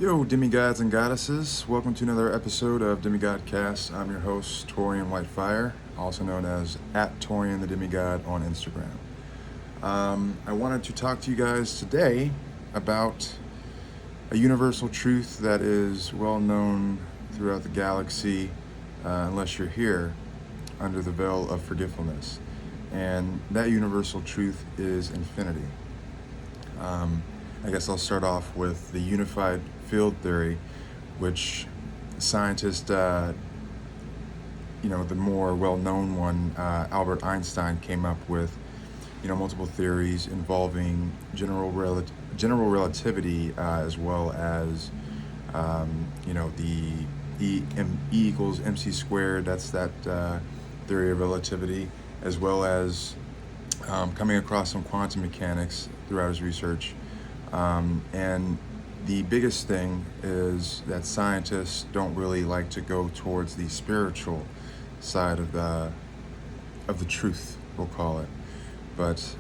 Yo, demigods and goddesses, welcome to another episode of GthDCAST. I'm your host, Torian Whitefire, also known as @Torian the Demigod on Instagram. I wanted to talk to you guys today about a universal truth that is well known throughout the galaxy, unless you're here, under the veil of forgetfulness. And that universal truth is infinity. I guess I'll start off with the unified field theory, which scientists, the more well-known one, Albert Einstein, came up with, multiple theories involving general relativity, as well as, the E equals mc squared. That's that theory of relativity, as well as coming across some quantum mechanics throughout his research. And the biggest thing is that scientists don't really like to go towards the spiritual side of the truth, we'll call it. But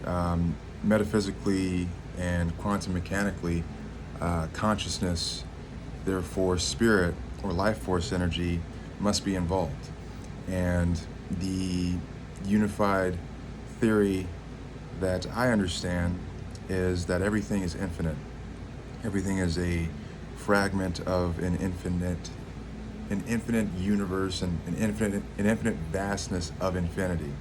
metaphysically and quantum mechanically, consciousness, therefore spirit or life force energy, must be involved. And the unified theory that I understand is that everything is infinite. Everything is a fragment of an infinite universe and an infinite vastness of infinity.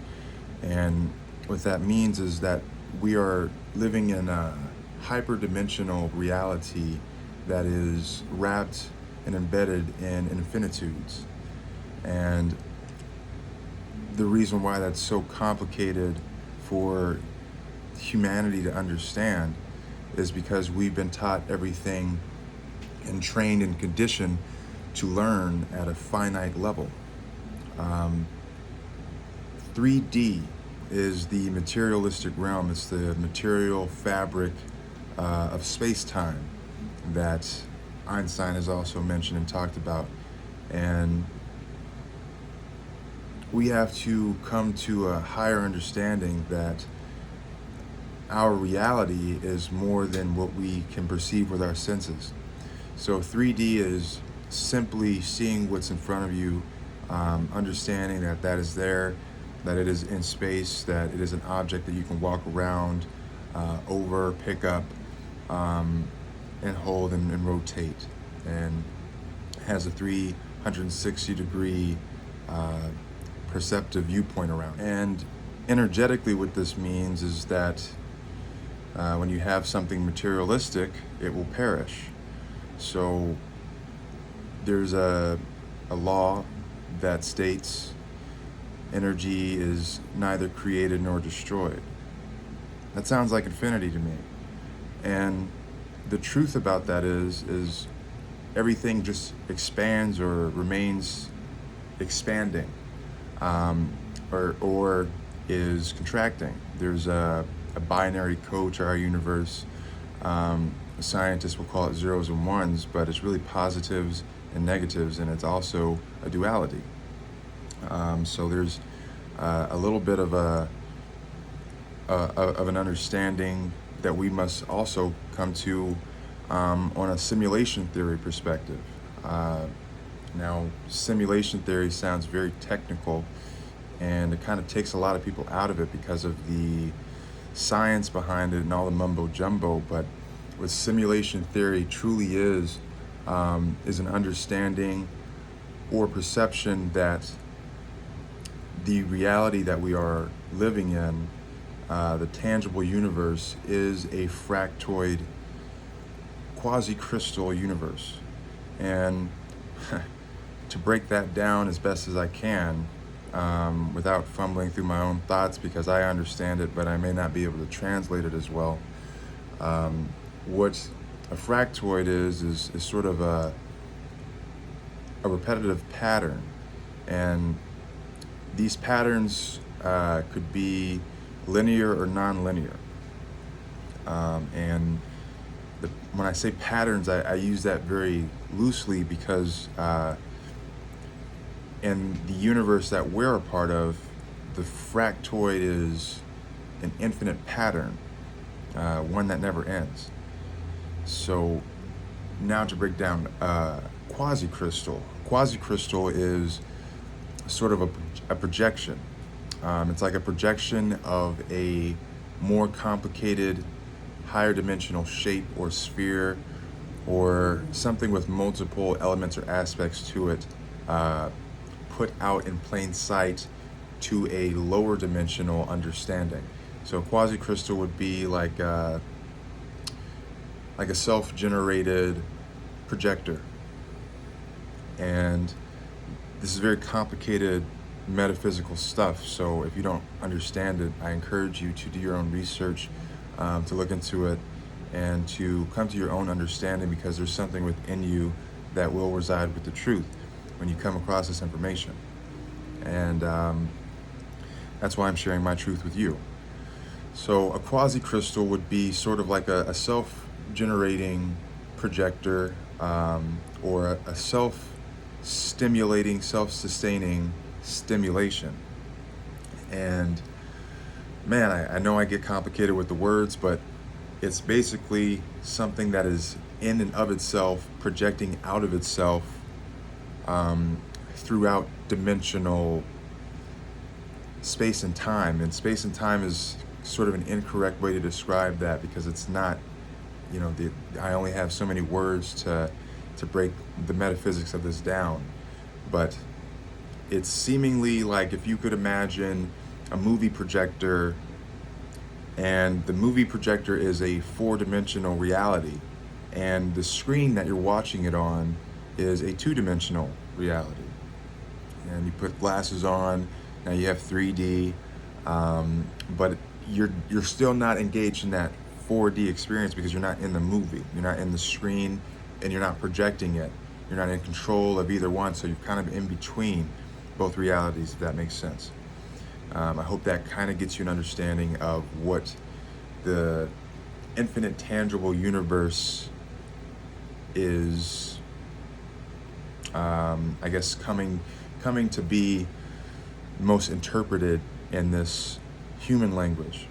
And what that means is that we are living in a hyperdimensional reality that is wrapped and embedded in infinitudes. And the reason why that's so complicated for humanity to understand is because we've been taught everything and trained and conditioned to learn at a finite level. 3D is the materialistic realm. It's the material fabric of space-time that Einstein has also mentioned and talked about. And we have to come to a higher understanding that our reality is more than what we can perceive with our senses. So 3D is simply seeing what's in front of you, understanding that that is there, that it is in space, that it is an object that you can walk around, over, pick up, and hold and rotate, and has a 360-degree perceptive viewpoint around. And energetically, what this means is that when you have something materialistic, it will perish. So there's a law that states energy is neither created nor destroyed. That sounds like infinity to me. And the truth about that is everything just expands or remains expanding, or is contracting. There's a binary code to our universe. Scientists will call it zeros and ones, but it's really positives and negatives, and it's also a duality. So there's a little bit of an understanding that we must also come to on a simulation theory perspective. Now, simulation theory sounds very technical, and it kind of takes a lot of people out of it because of the science behind it and all the mumbo jumbo. But what simulation theory truly is an understanding or perception that the reality that we are living in, the tangible universe, is a fractoid, quasi-crystal universe. And to break that down as best as I can, without fumbling through my own thoughts, because I understand it, but I may not be able to translate it as well. What a fractoid is sort of a repetitive pattern. And these patterns could be linear or non-linear. And when I say patterns, I use that very loosely because in the universe that we're a part of, the fractoid is an infinite pattern, one that never ends. So now to break down quasi-crystal. Quasi-crystal is sort of a projection. It's like a projection of a more complicated, higher dimensional shape or sphere, or something with multiple elements or aspects to it, put out in plain sight to a lower dimensional understanding. So quasi-crystal would be like a self-generated projector. And this is very complicated metaphysical stuff, so if you don't understand it, I encourage you to do your own research, to look into it, and to come to your own understanding, because there's something within you that will reside with the truth when you come across this information. And that's why I'm sharing my truth with you. So a quasi-crystal would be sort of like a self-generating projector, or a self-stimulating, self-sustaining stimulation. And man, I know I get complicated with the words, but it's basically something that is in and of itself, projecting out of itself throughout dimensional space and time. And space and time is sort of an incorrect way to describe that, because it's not, I only have so many words to break the metaphysics of this down. But it's seemingly like if you could imagine a movie projector, and the movie projector is a four-dimensional reality, and the screen that you're watching it on is a two-dimensional reality. And you put glasses on, now you have 3D, but you're still not engaged in that 4D experience, because you're not in the movie, you're not in the screen, and you're not projecting it. You're not in control of either one, so you're kind of in between both realities, if that makes sense. I hope that kind of gets you an understanding of what the infinite tangible universe is, I guess, coming to be most interpreted in this human language.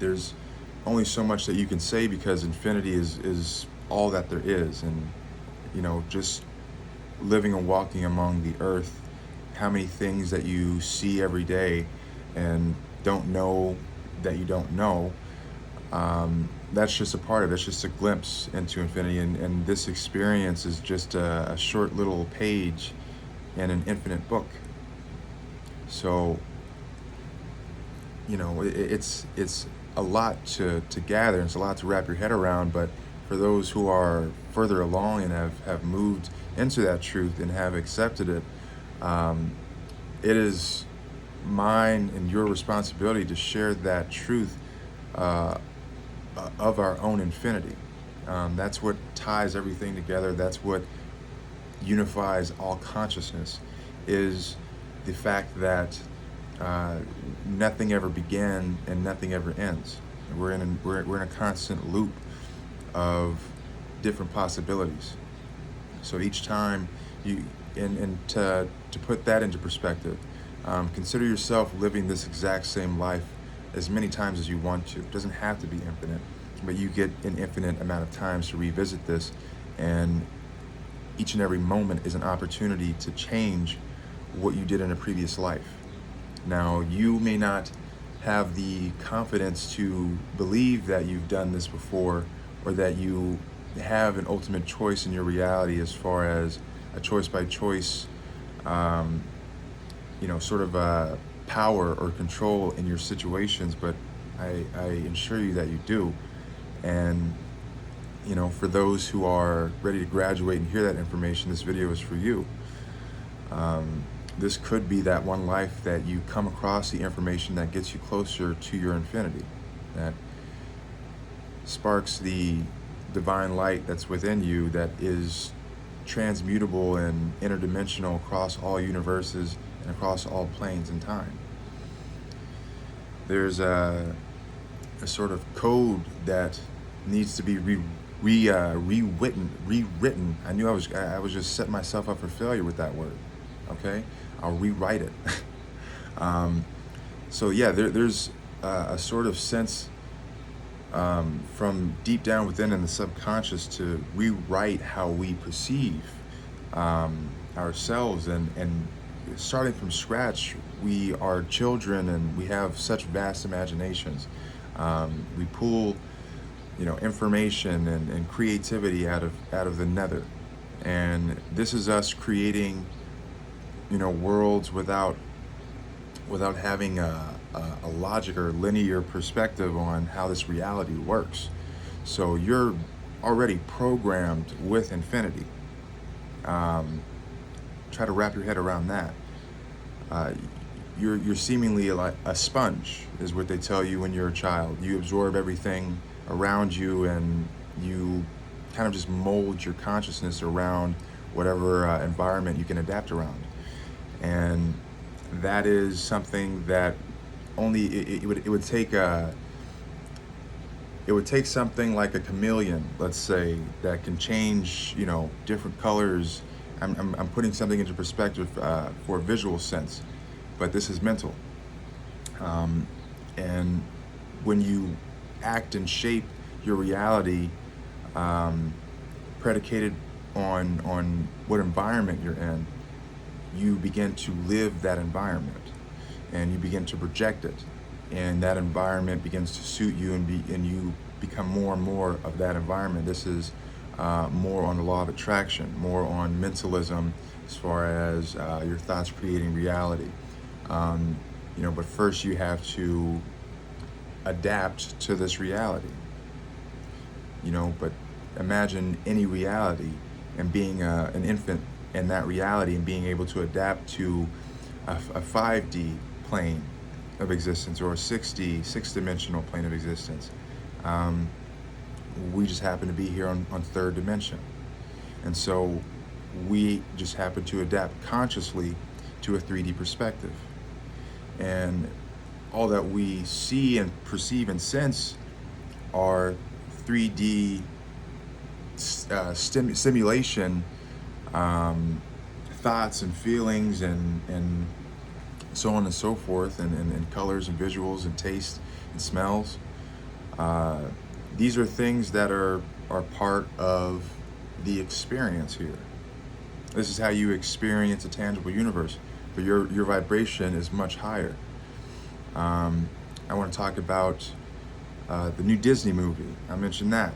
There's only so much that you can say, because infinity is all that there is. And just living and walking among the earth, how many things that you see every day and don't know that you don't know, that's just a part of it. It's just a glimpse into infinity, and this experience is just a short little page in an infinite book. So it's a lot to gather, and it's a lot to wrap your head around. But for those who are further along and have moved into that truth and have accepted it, it is mine and your responsibility to share that truth of our own infinity. That's what ties everything together. That's what unifies all consciousness, is the fact that nothing ever began and nothing ever ends. We're in a constant loop of different possibilities. So each time to put that into perspective, consider yourself living this exact same life as many times as you want to. It doesn't have to be infinite, but you get an infinite amount of times to revisit this, and each and every moment is an opportunity to change what you did in a previous life. Now, you may not have the confidence to believe that you've done this before, or that you have an ultimate choice in your reality, as far as a choice by choice, sort of power or control in your situations, but I assure you that you do. And for those who are ready to graduate and hear that information, this video is for you. This could be that one life that you come across the information that gets you closer to your infinity, that sparks the divine light that's within you, that is transmutable and interdimensional across all universes and across all planes and time. There's a sort of code that needs to be rewritten. I knew I was just setting myself up for failure with that word. Okay, I'll rewrite it. So yeah, there's a sort of sense from deep down within in the subconscious to rewrite how we perceive ourselves, and starting from scratch. We are children and we have such vast imaginations. We pull information and creativity out of the nether, and this is us creating worlds without having a logic or linear perspective on how this reality works. So you're already programmed with infinity. Try to wrap your head around that. You're seemingly like a sponge, is what they tell you when you're a child. You absorb everything around you, and you kind of just mold your consciousness around whatever environment you can adapt around. And that is something that only it would take something like a chameleon, let's say, that can change different colors. I'm putting something into perspective for a visual sense, but this is mental. And when you act and shape your reality predicated on what environment you're in, you begin to live that environment, and you begin to project it, and that environment begins to suit you, and you become more and more of that environment. This is more on the law of attraction, more on mentalism, as far as your thoughts creating reality. But first you have to adapt to this reality. But imagine any reality and being an infant in that reality, and being able to adapt to a 5D plane of existence, or a 6D, six-dimensional plane of existence. We just happen to be here on third dimension. And so we just happen to adapt consciously to a 3D perspective. And all that we see and perceive and sense are 3D simulation thoughts and feelings and so on and so forth, and colors and visuals and taste and smells. These are things that are part of the experience here. This is how you experience a tangible universe, but your vibration is much higher. I want to talk about the new Disney movie. I mentioned that,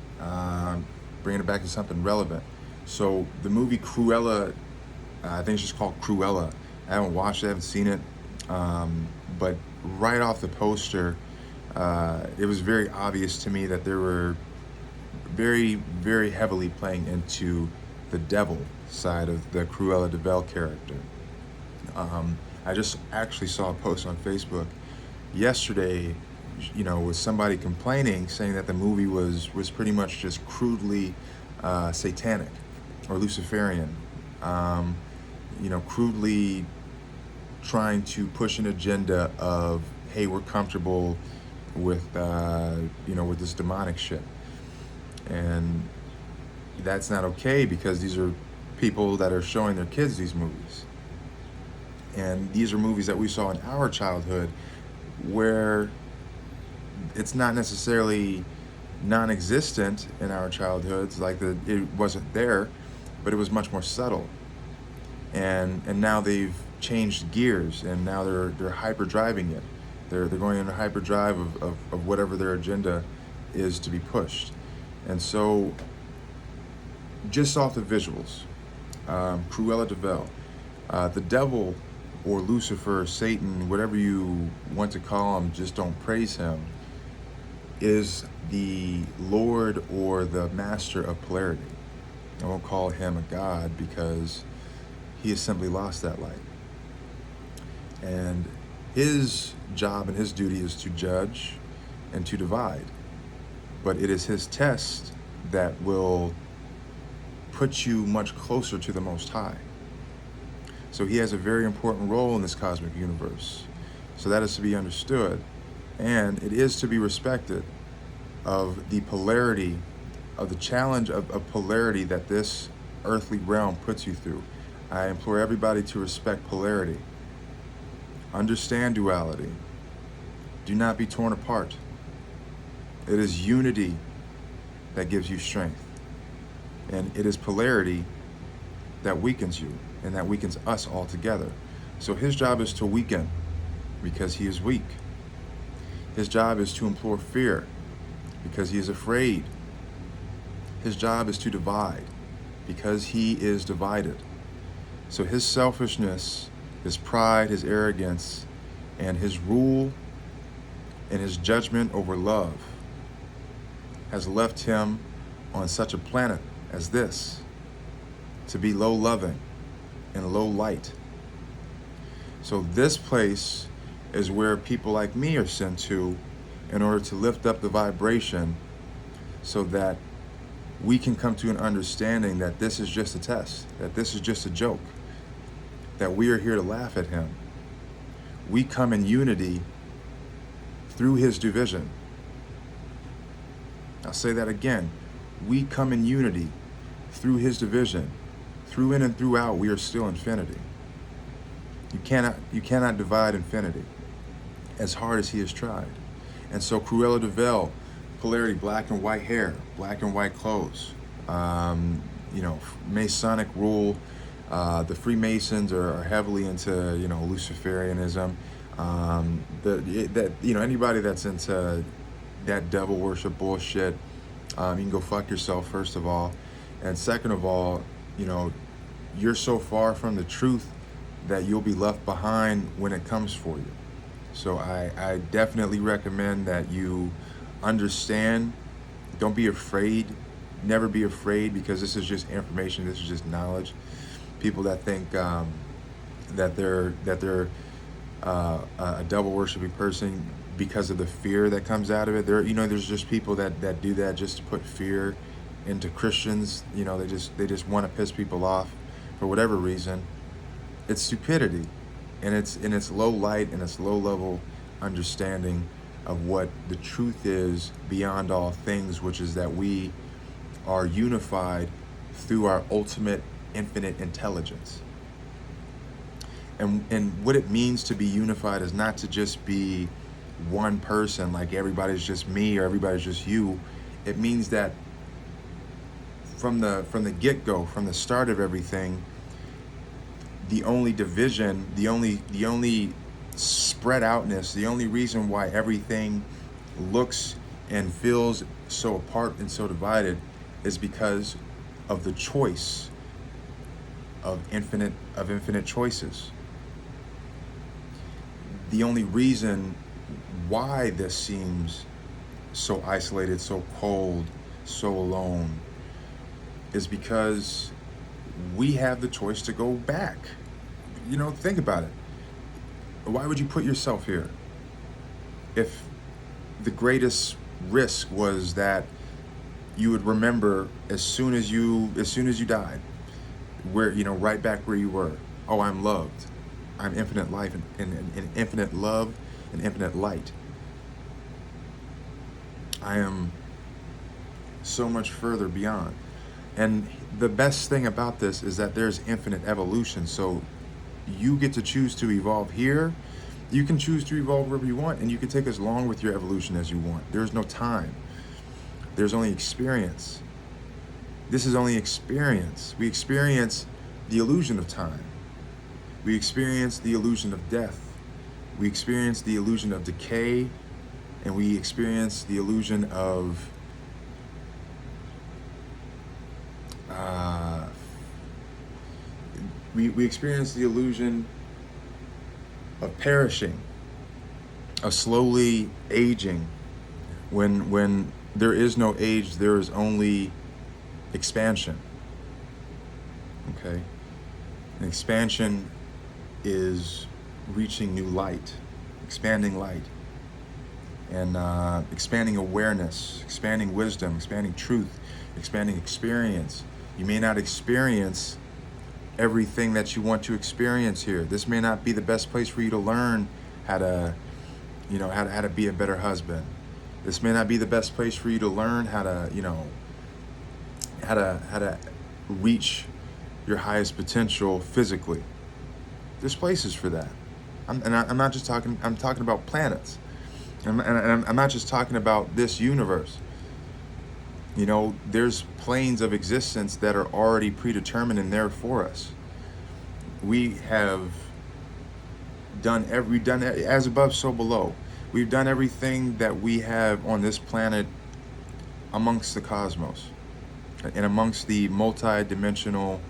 bringing it back to something relevant. So the movie Cruella, I think it's just called Cruella. I haven't watched it, I haven't seen it, but right off the poster, it was very obvious to me that they were very, very heavily playing into the devil side of the Cruella de Vil character. I just actually saw a post on Facebook yesterday, with somebody complaining, saying that the movie was pretty much just crudely satanic or Luciferian, crudely trying to push an agenda of, hey, we're comfortable with with this demonic shit. And that's not okay, because these are people that are showing their kids these movies. And these are movies that we saw in our childhood, where it's not necessarily non-existent in our childhoods, like it wasn't there, but it was much more subtle. And now they've changed gears, and now they're hyper driving it. They're going into hyperdrive of whatever their agenda is to be pushed. And so, just off the visuals, Cruella de Vil, the devil, or Lucifer, Satan, whatever you want to call him, just don't praise him, is the Lord or the master of polarity. I won't call him a god, because he has simply lost that light. And his job and his duty is to judge and to divide. But it is his test that will put you much closer to the Most High. So he has a very important role in this cosmic universe. So that is to be understood. And it is to be respected, of the polarity, of the challenge of polarity that this earthly realm puts you through. I implore everybody to respect polarity. Understand duality. Do not be torn apart. It is unity that gives you strength. And it is polarity that weakens you, and that weakens us all together. So his job is to weaken because he is weak. His job is to implore fear because he is afraid. His job is to divide because he is divided. So his selfishness, his pride, his arrogance, and his rule and his judgment over love has left him on such a planet as this, to be low loving and low light. So this place is where people like me are sent to in order to lift up the vibration so that we can come to an understanding that this is just a test, that this is just a joke, that we are here to laugh at him. We come in unity through his division. I'll say that again. We come in unity through his division. Through in and through out, we are still infinity. You cannot divide infinity, as hard as he has tried. And so Cruella de Vil, polarity, black and white hair, black and white clothes, Masonic rule. The Freemasons are heavily into, Luciferianism. Anybody that's into that devil worship bullshit, you can go fuck yourself, first of all. And second of all, you're so far from the truth that you'll be left behind when it comes for you. So I definitely recommend that you understand. Don't be afraid. Never be afraid, because this is just information. This is just knowledge. People that think that they're a devil worshiping person because of the fear that comes out of it. There's just people that do that just to put fear into Christians. They just want to piss people off for whatever reason. It's stupidity, and it's low light, and it's low level understanding of what the truth is beyond all things, which is that we are unified through our ultimate infinite intelligence. And what it means to be unified is not to just be one person, like everybody's just me or everybody's just you. It means that from the get-go, from the start of everything, the only division, the only spread outness, the only reason why everything looks and feels so apart and so divided is because of the choice of infinite choices. The only reason why this seems so isolated, so cold, so alone is because we have the choice to go back. Think about it. Why would you put yourself here if the greatest risk was that you would remember as soon as you died, where right back where you were? Oh, I'm loved. I'm infinite life and infinite love and infinite light. I am so much further beyond. And the best thing about this is that there's infinite evolution. So you get to choose to evolve here. You can choose to evolve wherever you want, and you can take as long with your evolution as you want. There's no time. There's only experience. This is only experience. We experience the illusion of time. We experience the illusion of death. We experience the illusion of decay, and we experience the illusion of we experience the illusion of perishing, of slowly aging. When there is no age, there is only expansion. Okay? And expansion is reaching new light, expanding light, and expanding awareness, expanding wisdom, expanding truth, expanding experience. You may not experience everything that you want to experience here. This may not be the best place for you to learn how to be a better husband. This may not be the best place for you to learn how to reach your highest potential physically. There's places for that. I'm not just talking. I'm talking about planets. And I'm not just talking about this universe. You know, there's planes of existence that are already predetermined and there for us. We have we've done as above, so below. We've done everything that we have on this planet amongst the cosmos and amongst the multi-dimensional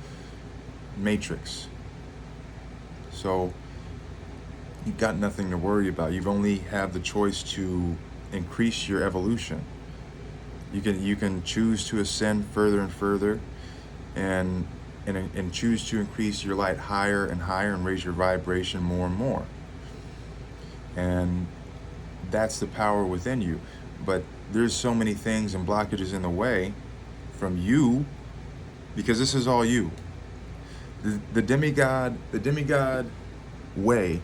matrix. So you've got nothing to worry about. You've only have the choice to increase your evolution. You can choose to ascend further and further, and choose to increase your light higher and higher and raise your vibration more and more. And that's the power within you. But there's so many things and blockages in the way from you, because this is all you. The demigod way,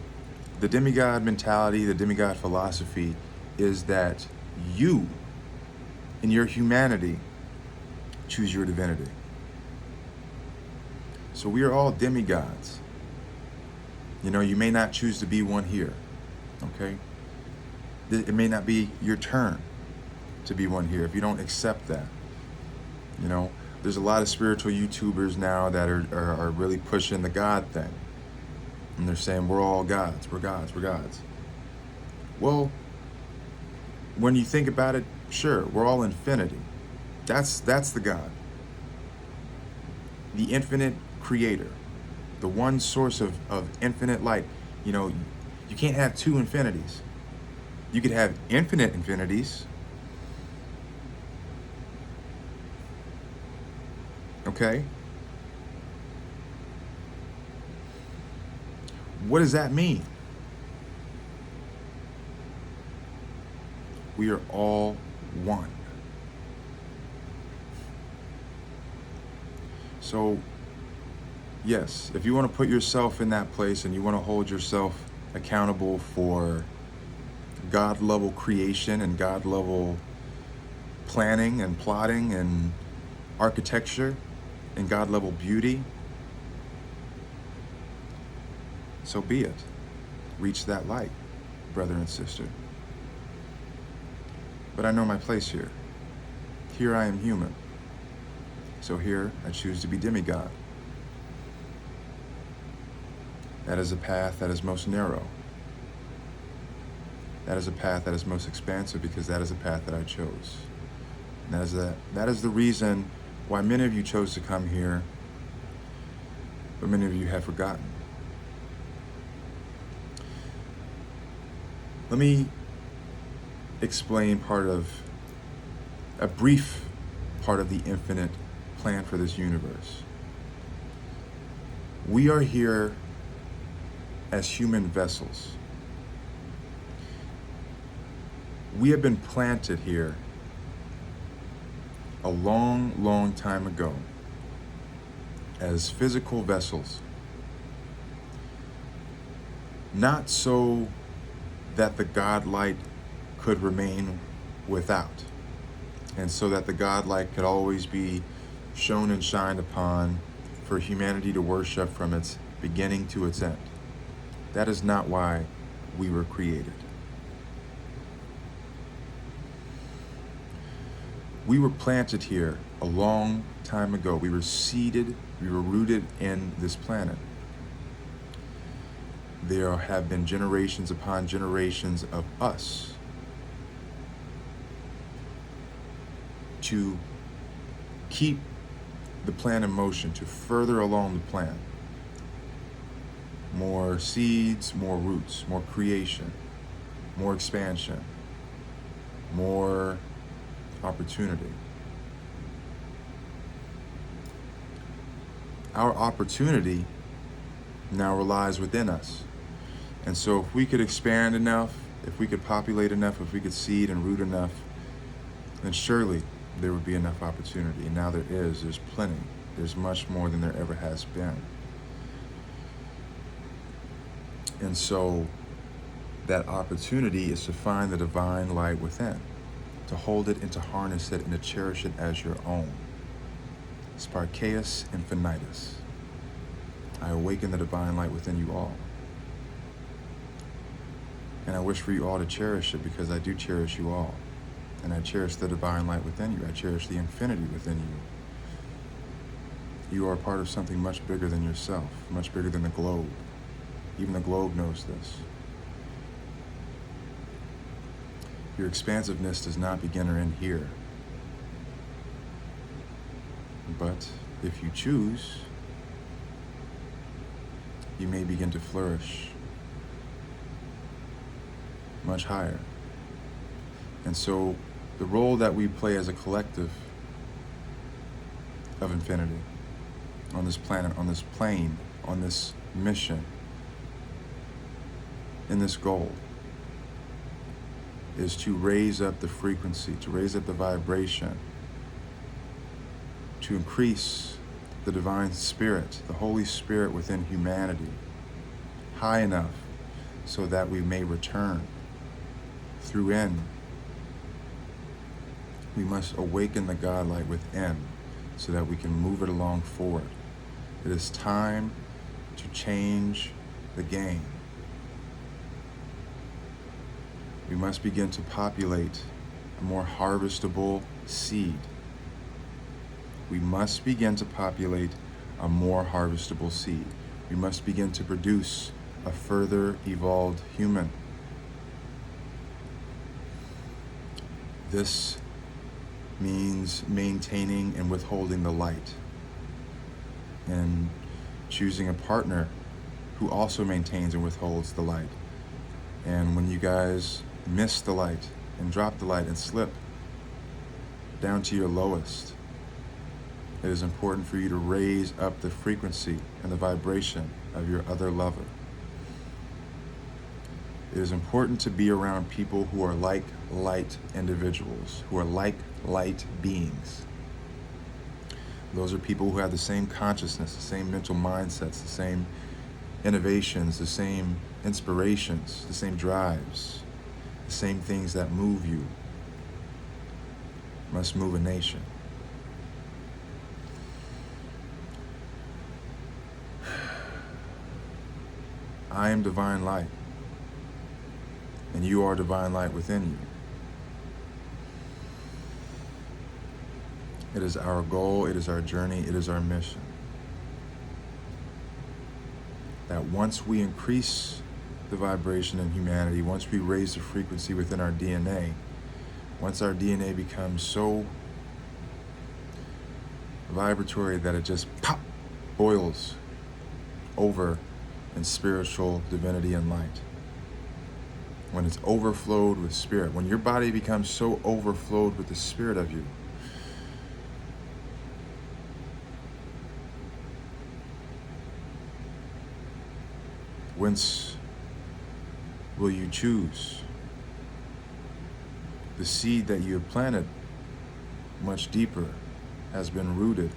the demigod mentality, the demigod philosophy is that you, in your humanity, choose your divinity. So we are all demigods. You know, you may not choose to be one here, okay? It may not be your turn to be one here if you don't accept that. You know, there's a lot of spiritual YouTubers now that are really pushing the God thing. And they're saying, we're all gods, we're gods, we're gods. Well, when you think about it, sure, we're all infinity. That's the God. The infinite creator. The one source of infinite light. You know, you can't have two infinities. You could have infinite infinities. Okay? What does that mean? We are all one. So, yes, if you want to put yourself in that place and you want to hold yourself accountable for God-level creation and God-level planning and plotting and architecture and God-level beauty, so be it. Reach that light, brother and sister. But I know my place here. Here I am human. So here I choose to be demigod. That is a path that is most narrow. That is a path that is most expansive, because that is a path that I chose. And that is the reason why many of you chose to come here, but many of you have forgotten. Let me explain a brief part of the infinite plan for this universe. We are here as human vessels. We have been planted here a long, long time ago as physical vessels, not so that the God light could remain without, and so that the God light could always be shown and shined upon for humanity to worship from its beginning to its end. That is not why we were created. We were planted here a long time ago. We were seeded, we were rooted in this planet. There have been generations upon generations of us to keep the plan in motion, to further along the plan. More seeds, more roots, more creation, more expansion, more opportunity. Our opportunity now relies within us. And so if we could expand enough, if we could populate enough, if we could seed and root enough, then surely there would be enough opportunity. And now there's plenty. There's much more than there ever has been. And so that opportunity is to find the divine light within, to hold it and to harness it and to cherish it as your own. Sparceus infinitus. I awaken the divine light within you all. And I wish for you all to cherish it, because I do cherish you all. And I cherish the divine light within you. I cherish the infinity within you. You are a part of something much bigger than yourself, much bigger than the globe. Even the globe knows this. Your expansiveness does not begin or end here. But if you choose, you may begin to flourish much higher. And so the role that we play as a collective of infinity on this planet, on this plane, on this mission, in this goal, is to raise up the frequency, to raise up the vibration, to increase the divine spirit, the Holy Spirit within humanity, high enough so that we may return through N. We must awaken the godlight within so that we can move it along forward. It is time to change the game. We must begin to populate a more harvestable seed. We must begin to populate a more harvestable seed. We must begin to produce a further evolved human. This means maintaining and withholding the light, and choosing a partner who also maintains and withholds the light. And when you guys miss the light and drop the light and slip down to your lowest, it is important for you to raise up the frequency and the vibration of your other lover. It is important to be around people who are like light individuals, who are like light beings. Those are people who have the same consciousness, the same mental mindsets, the same innovations, the same inspirations, the same drives, the same things that move you must move a nation. I am divine light, and you are divine light within you. It is our goal, it is our journey, it is our mission. That once we increase the vibration in humanity, once we raise the frequency within our DNA, once our DNA becomes so vibratory that it just boils over in spiritual divinity and light. When it's overflowed with spirit, when your body becomes so overflowed with the spirit of you, whence will you choose? The seed that you have planted much deeper has been rooted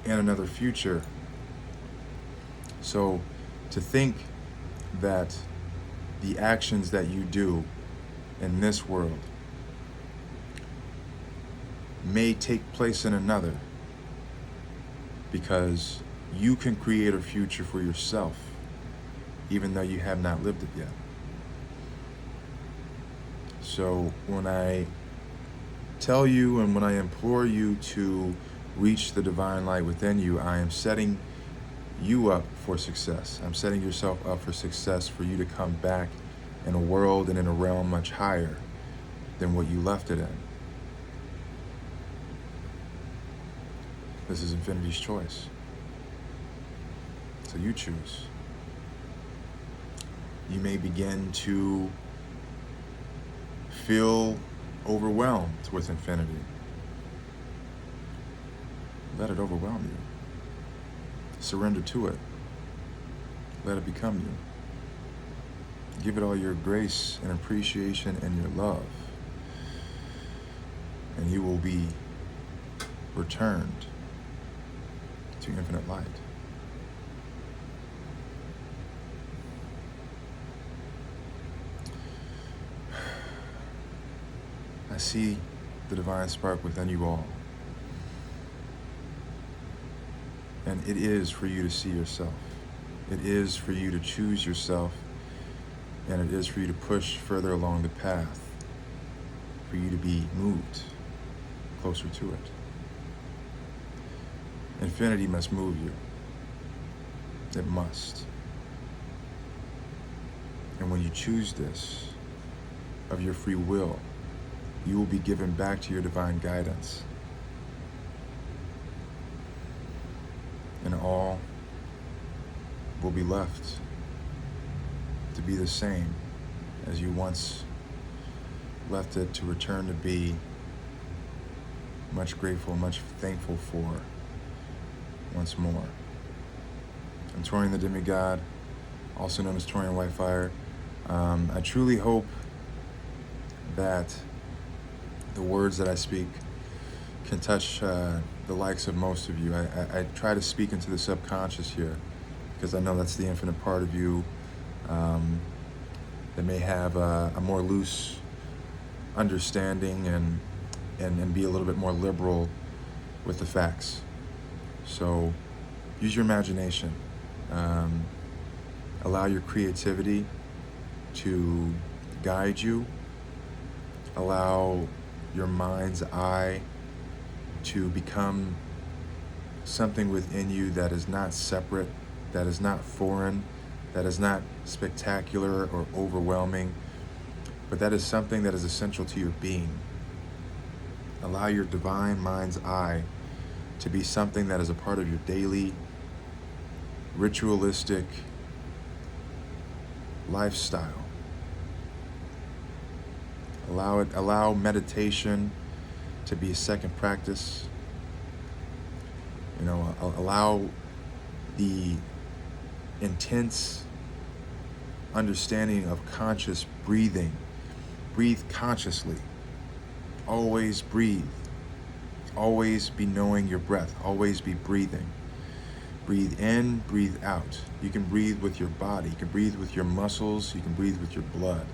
in another future. So to think that the actions that you do in this world may take place in another, because you can create a future for yourself even though you have not lived it yet. So when I tell you and when I implore you to reach the divine light within you, I am setting you up for success. I'm setting yourself up for success, for you to come back in a world and in a realm much higher than what you left it in. This is infinity's choice. So you choose. You may begin to feel overwhelmed with infinity. Let it overwhelm you. Surrender to it. Let it become you. Give it all your grace and appreciation and your love, and you will be returned to infinite light. I see the divine spark within you all. And it is for you to see yourself. It is for you to choose yourself and it is for you to push further along the path, for you to be moved closer to it. Infinity must move you. It must. And when you choose this of your free will, you will be given back to your divine guidance. And all will be left to be the same as you once left it to return to be much grateful, much thankful for once more. I'm Torian the Demigod, also known as Torian Whitefire. I truly hope that the words that I speak can touch the likes of most of you. I try to speak into the subconscious here because I know that's the infinite part of you that may have a more loose understanding and be a little bit more liberal with the facts. So use your imagination. Allow your creativity to guide you. Allow your mind's eye to become something within you that is not separate, that is not foreign, that is not spectacular or overwhelming, but that is something that is essential to your being. Allow your divine mind's eye to be something that is a part of your daily, ritualistic lifestyle. Allow meditation to be a second practice. Allow the intense understanding of conscious breathing. Breathe consciously. Always breathe. Always be knowing your breath. Always be breathing. Breathe in, breathe out. You can breathe with your body. You can breathe with your muscles. You can breathe with your blood.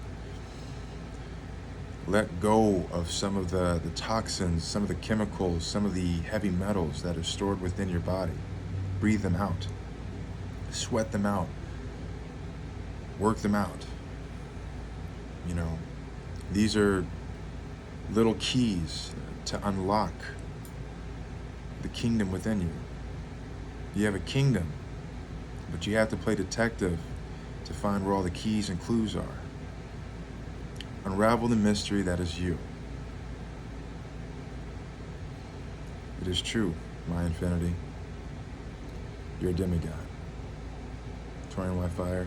Let go of some of the toxins, some of the chemicals, some of the heavy metals that are stored within your body. Breathe them out. Sweat them out. Work them out. These are little keys to unlock the kingdom within you. You have a kingdom, but you have to play detective to find where all the keys and clues are. Unravel the mystery that is you. It is true, my infinity. You're a demigod. Torian Whitefire.